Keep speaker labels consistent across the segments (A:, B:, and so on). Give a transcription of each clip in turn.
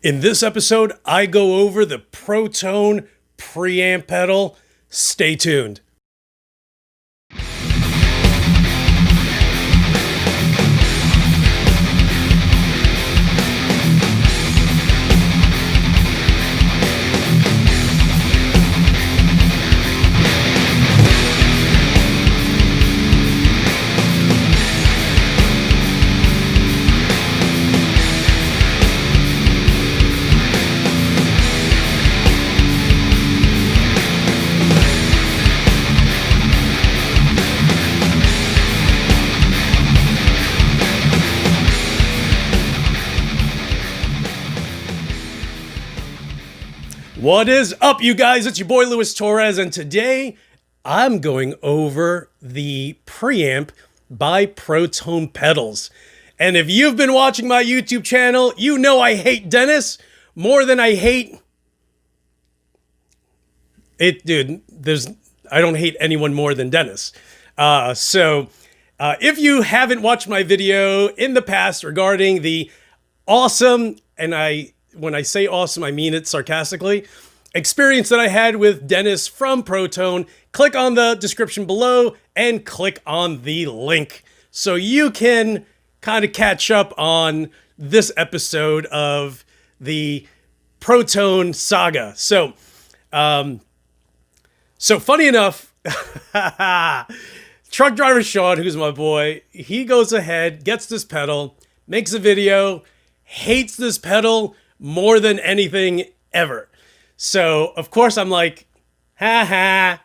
A: In this episode, I go over the Protone preamp pedal. Stay tuned. What is up, you guys? It's your boy Luis Torres, and today I'm going over the Preamp by Protone pedals. And if you've been watching my YouTube channel, you know I hate Dennis more than I hate it, dude. I don't hate anyone more than Dennis. If you haven't watched my video in the past regarding the awesome, and when I say awesome, I mean it sarcastically, experience that I had with Dennis from Protone, click on the description below and click on the link so you can kind of catch up on this episode of the Protone saga. So funny enough, truck driver Sean, who's my boy, he goes ahead, gets this pedal, makes a video, hates this pedal more than anything ever. So, of course, I'm like, ha.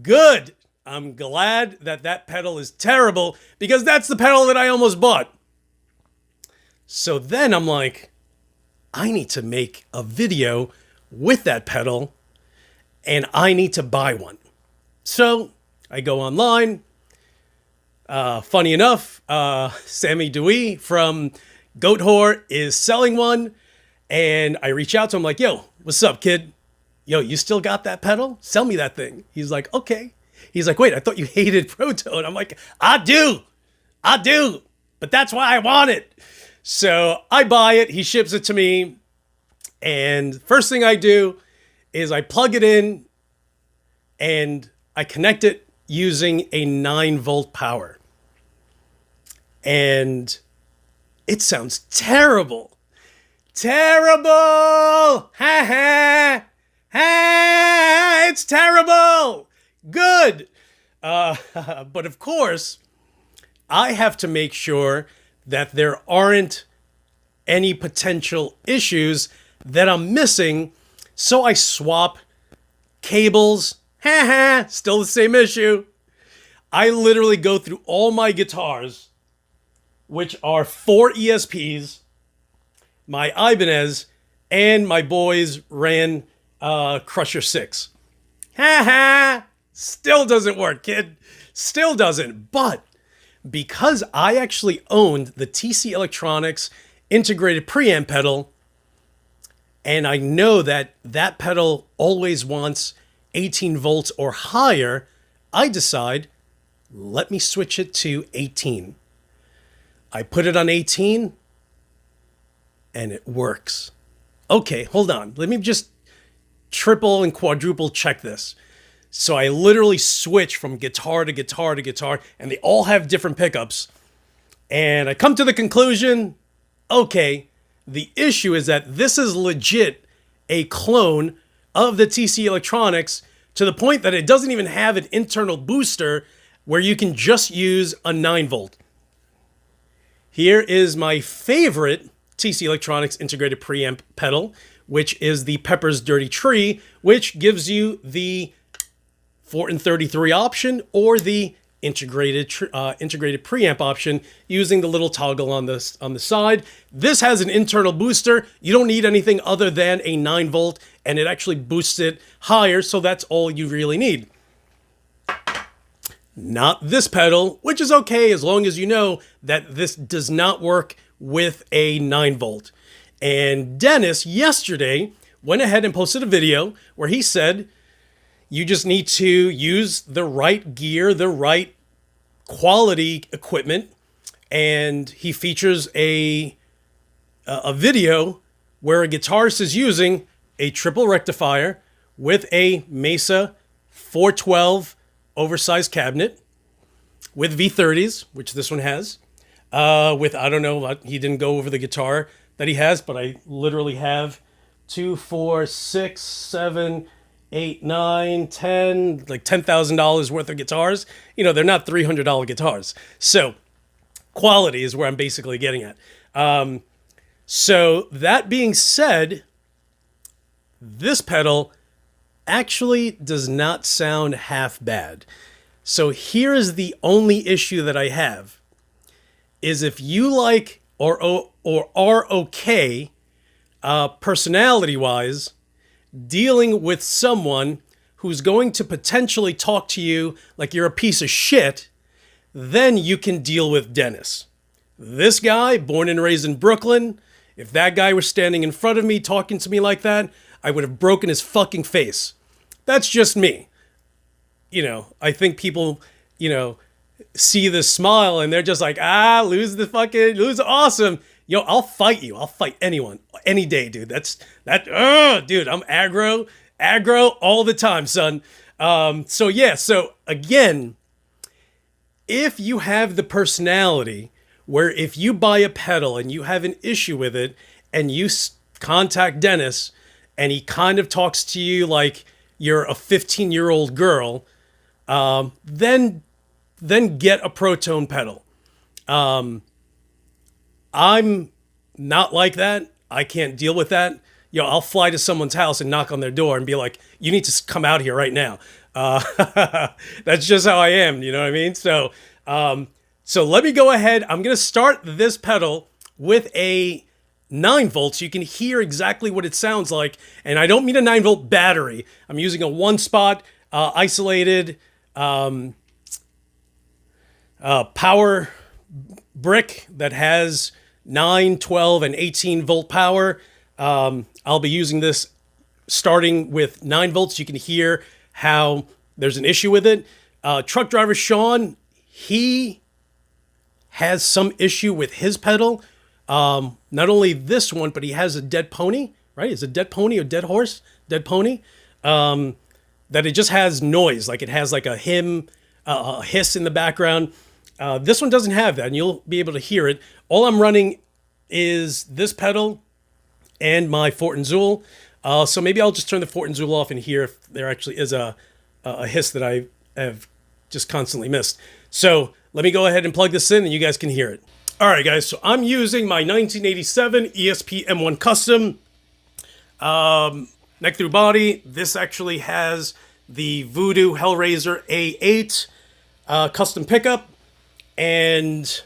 A: Good. I'm glad that pedal is terrible because that's the pedal that I almost bought. So then I'm like, I need to make a video with that pedal and I need to buy one. So I go online. Funny enough, Sammy Dewey from Goat Whore is selling one, and I reach out to him like, yo, what's up, kid? Yo, you still got that pedal? Sell me that thing. He's like, okay. He's like, wait, I thought you hated Protone. I'm like, I do, but that's why I want it. So I buy it, he ships it to me, and first thing I do is I plug it in and I connect it using a 9-volt power. And it sounds terrible. Terrible! Ha! It's terrible! Good! But of course, I have to make sure that there aren't any potential issues that I'm missing, so I swap cables. Still the same issue. I literally go through all my guitars, which are 4 ESPs, my Ibanez, and my boys ran Crusher 6. Still doesn't work, kid. Still doesn't. But because I actually owned the TC Electronics integrated preamp pedal, and I know that pedal always wants 18 volts or higher, I decide, let me switch it to 18. I put it on 18 and it works. Okay, hold on. Let me just triple and quadruple check this. So I literally switch from guitar to guitar to guitar, and they all have different pickups. And I come to the conclusion, okay, the issue is that this is legit a clone of the TC Electronics to the point that it doesn't even have an internal booster where you can just use a 9-volt. Here is my favorite TC Electronics integrated preamp pedal, which is the Pepper's Dirty Tree, which gives you the 433 option or the integrated preamp option using the little toggle on the side. This has an internal booster. You don't need anything other than a 9-volt, and it actually boosts it higher, so that's all you really need. Not this pedal, which is okay as long as you know that this does not work with a 9-volt. And Dennis yesterday went ahead and posted a video where he said you just need to use the right gear, the right quality equipment, and he features a a video where a guitarist is using a triple rectifier with a Mesa 412 oversized cabinet with V30s, which this one has. With, I don't know, he didn't go over the guitar that he has, but I literally have 2, 4, 6, 7, 8, 9, 10, like $10,000 worth of guitars. You know, they're not $300 guitars. So quality is where I'm basically getting at. So that being said, this pedal actually does not sound half bad. So here is the only issue that I have, is if you like or are okay personality-wise dealing with someone who's going to potentially talk to you like you're a piece of shit, then you can deal with Dennis. This guy, born and raised in Brooklyn, if that guy were standing in front of me talking to me like that, I would have broken his fucking face. That's just me. You know, I think people, you know, see this smile and they're just like, lose awesome. Yo, I'll fight you. I'll fight anyone, any day, dude. Dude, I'm aggro all the time, son. So again, if you have the personality where if you buy a pedal and you have an issue with it and you contact Dennis and he kind of talks to you like you're a 15-year-old girl, then get a Protone pedal. I'm not like that. I can't deal with that. Yo, I'll fly to someone's house and knock on their door and be like, you need to come out here right now. That's just how I am. You know what I mean? So let me go ahead. I'm going to start this pedal with a 9 volts. You can hear exactly what it sounds like. And I don't mean a 9 volt battery. I'm using a 1-spot isolated power brick that has 9, 12, and 18 volt power. I'll be using this starting with 9 volts. You can hear how there's an issue with it. Truck driver Sean, he has some issue with his pedal. Not only this one, but he has a dead pony, right? Is it dead pony or dead horse? Dead pony. That it just has noise, like it has like a hiss in the background. This one doesn't have that, and you'll be able to hear it. All I'm running is this pedal and my Fort and Zool. So maybe I'll just turn the Fort and Zool off and hear if there actually is a hiss that I have just constantly missed. So let me go ahead and plug this in and you guys can hear it. All right, guys, so I'm using my 1987 ESP M1 Custom neck through body. This actually has the Voodoo Hellraiser A8 custom pickup. And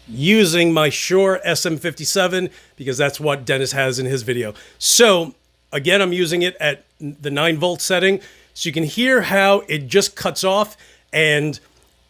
A: using my Shure SM57 because that's what Dennis has in his video. So again, I'm using it at the 9 volt setting. So you can hear how it just cuts off, and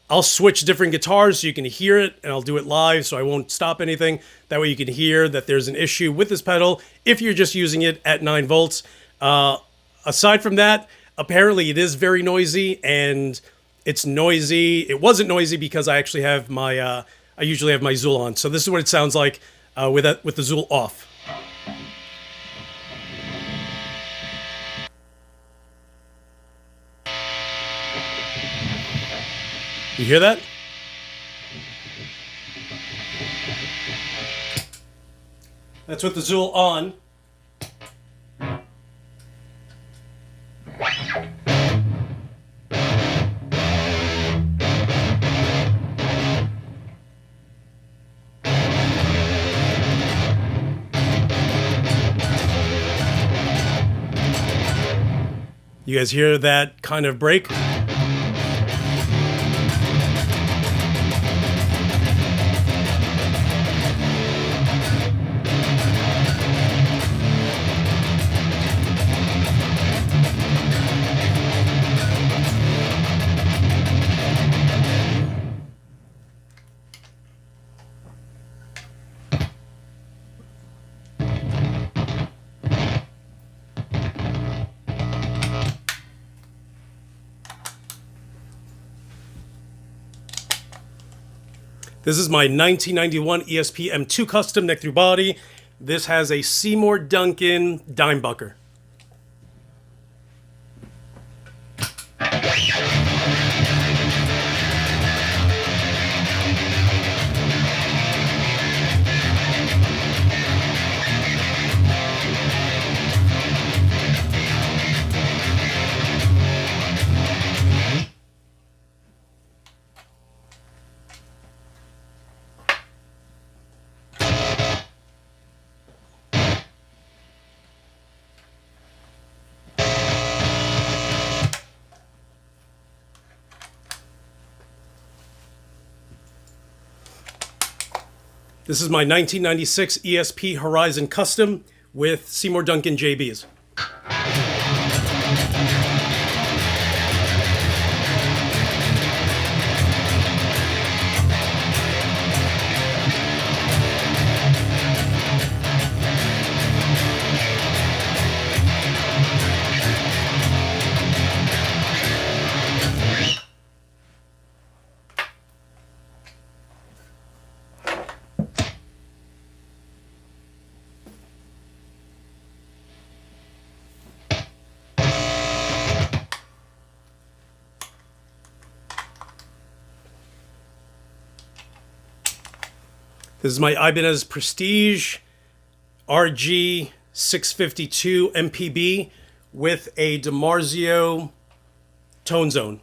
A: I'll switch different guitars so you can hear it, and I'll do it live so I won't stop anything. That way you can hear that there's an issue with this pedal if you're just using it at 9 volts. Aside from that, apparently it is very noisy, and it's noisy. It wasn't noisy because I actually have my, I usually have my Zool on. So this is what it sounds like with the Zool off. You hear that? That's with the Zool on. You guys hear that kind of break? This is my 1991 ESP M2 Custom neck through body. This has a Seymour Duncan dimebucker. This is my 1996 ESP Horizon Custom with Seymour Duncan JBs. This is my Ibanez Prestige RG 652 MPB with a DiMarzio tone zone.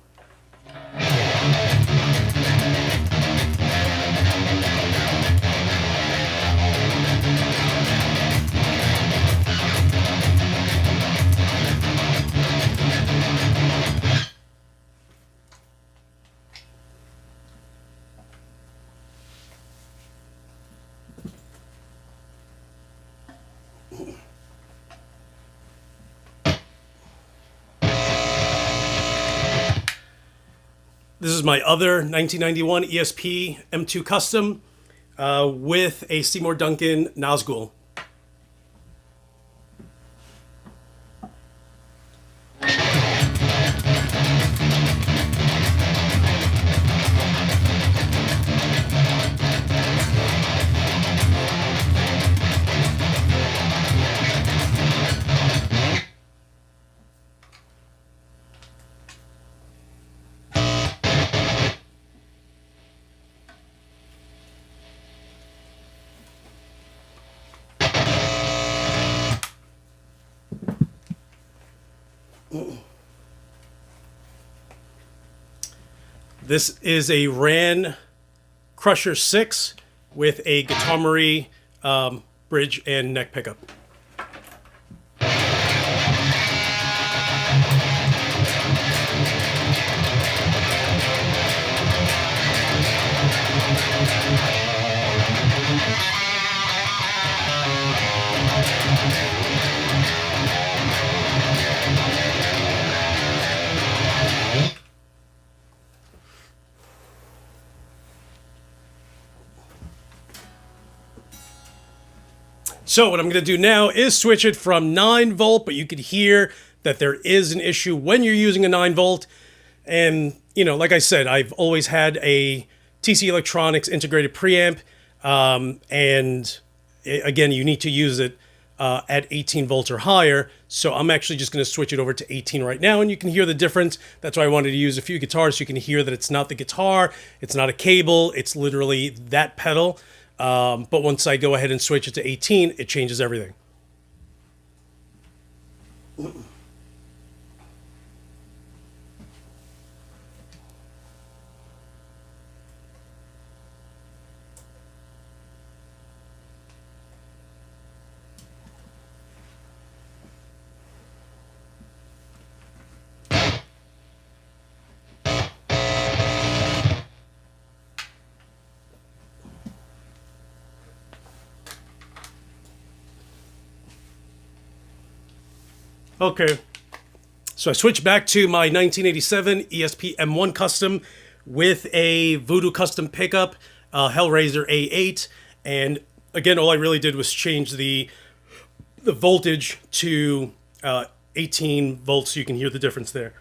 A: This is my other 1991 ESP M2 Custom with a Seymour Duncan Nazgul. This is a Ran Crusher 6 with a Guitar Marie bridge and neck pickup. So what I'm going to do now is switch it from 9 volt, but you could hear that there is an issue when you're using a 9 volt. And, you know, like I said, I've always had a TC Electronics integrated preamp. And again, you need to use it at 18 volts or higher. So I'm actually just going to switch it over to 18 right now, and you can hear the difference. That's why I wanted to use a few guitars so you can hear that it's not the guitar, it's not a cable, it's literally that pedal. But once I go ahead and switch it to 18, it changes everything. Okay, so I switched back to my 1987 ESP M1 Custom with a Voodoo Custom pickup, Hellraiser A8, and again, all I really did was change the voltage to 18 volts, so you can hear the difference there.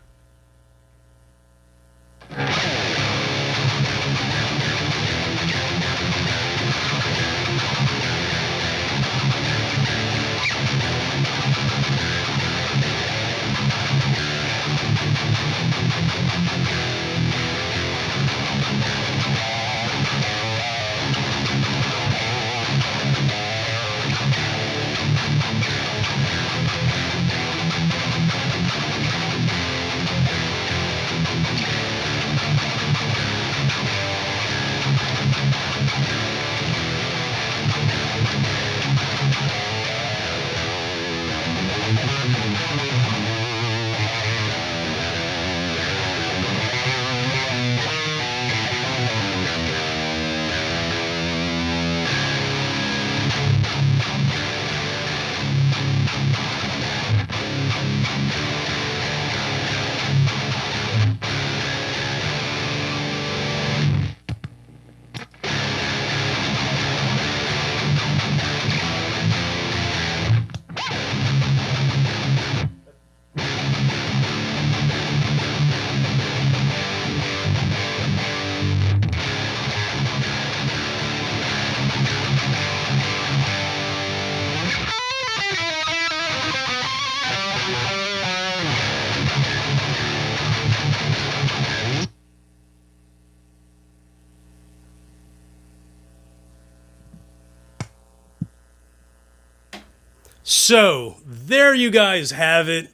A: So there you guys have it.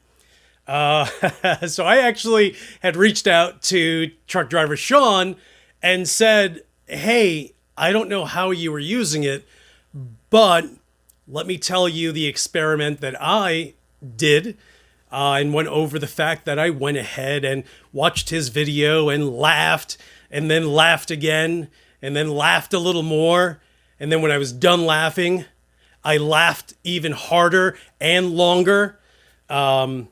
A: So I actually had reached out to truck driver Sean and said, hey, I don't know how you were using it, but let me tell you the experiment that I did, and went over the fact that I went ahead and watched his video and laughed, and then laughed again, and then laughed a little more. And then when I was done laughing, I laughed even harder and longer. And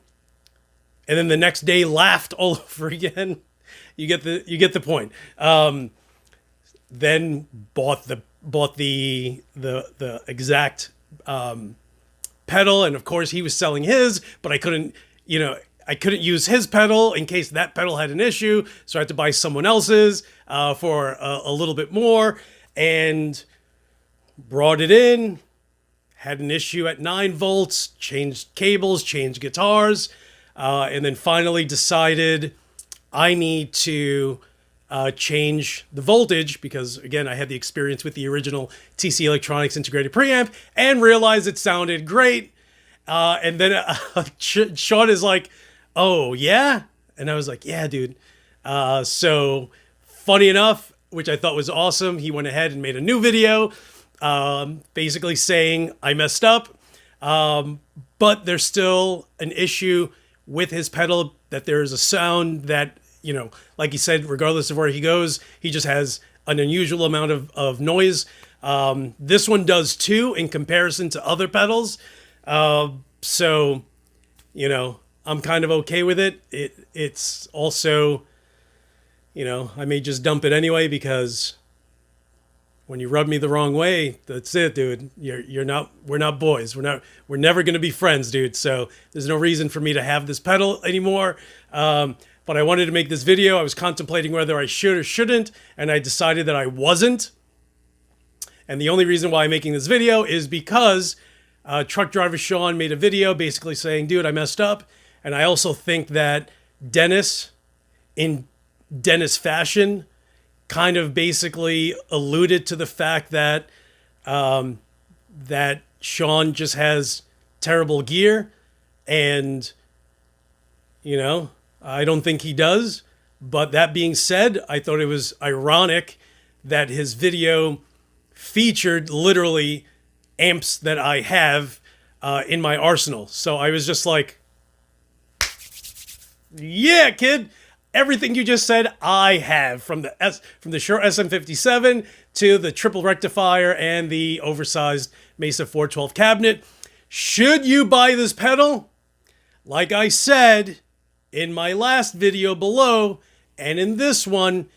A: then the next day laughed all over again. You get the point. Then bought the exact pedal, and of course he was selling his, but I couldn't use his pedal in case that pedal had an issue, so I had to buy someone else's for a little bit more, and brought it in, had an issue at 9 volts, changed cables, changed guitars, and then finally decided I need to change the voltage, because again, I had the experience with the original TC Electronics integrated preamp and realized it sounded great. And then Sean is like, oh yeah? And I was like, yeah, dude. So funny enough, which I thought was awesome, he went ahead and made a new video, basically saying I messed up, but there's still an issue with his pedal, that there's a sound that, like he said, regardless of where he goes, he just has an unusual amount of noise. This one does too, in comparison to other pedals. So, I'm kind of okay with it. It's also, I may just dump it anyway, because when you rub me the wrong way, that's it, dude. We're not boys. We're never going to be friends, dude. So there's no reason for me to have this pedal anymore. But I wanted to make this video. I was contemplating whether I should or shouldn't, and I decided that I wasn't. And the only reason why I'm making this video is because truck driver Sean made a video basically saying, dude, I messed up. And I also think that Dennis, in Dennis fashion, kind of basically alluded to the fact that that Sean just has terrible gear, and I don't think he does. But that being said, I thought it was ironic that his video featured literally amps that I have in my arsenal. So I was just like, yeah, kid. Everything you just said, I have, from the Shure SM57 to the triple rectifier and the oversized Mesa 412 cabinet. Should you buy this pedal? Like I said in my last video below, and in this one,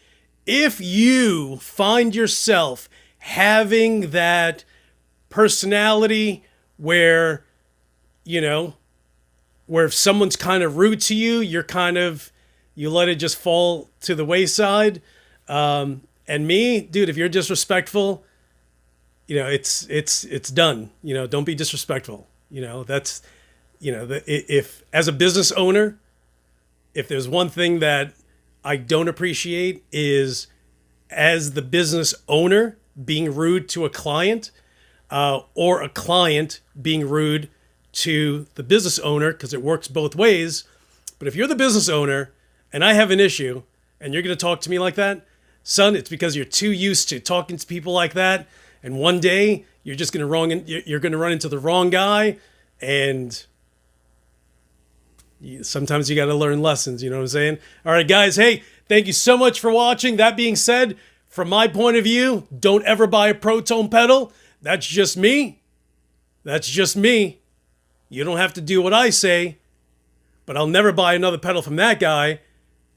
A: if you find yourself having that personality where, where if someone's kind of rude to you, you let it just fall to the wayside. And me, dude, if you're disrespectful, it's done. Don't be disrespectful. That's, if as a business owner, if there's one thing that I don't appreciate is, as the business owner, being rude to a client, or a client being rude to the business owner, because it works both ways. But if you're the business owner and I have an issue and you're going to talk to me like that, son, it's because you're too used to talking to people like that. And one day you're just going to run into the wrong guy. And sometimes you got to learn lessons. You know what I'm saying? All right, guys. Hey, thank you so much for watching. That being said, from my point of view, don't ever buy a Protone pedal. That's just me. That's just me. You don't have to do what I say, but I'll never buy another pedal from that guy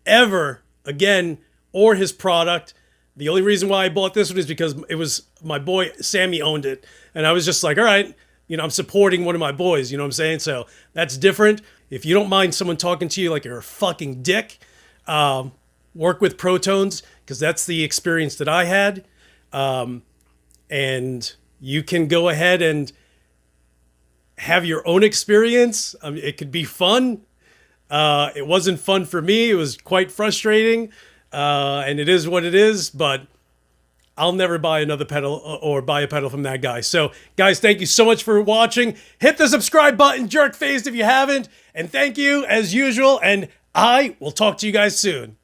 A: ever again, or his product. The only reason why I bought this one is because it was my boy Sammy owned it, and I was just like, all right, I'm supporting one of my boys, you know what I'm saying? So that's different. If you don't mind someone talking to you like you're a fucking dick, work with Protones, because that's the experience that I had. And you can go ahead and have your own experience. It could be fun. It wasn't fun for me. It was quite frustrating. And it is what it is. But I'll never buy another pedal or buy a pedal from that guy. So, guys, thank you so much for watching. Hit the subscribe button, jerk faced if you haven't. And thank you, as usual. And I will talk to you guys soon.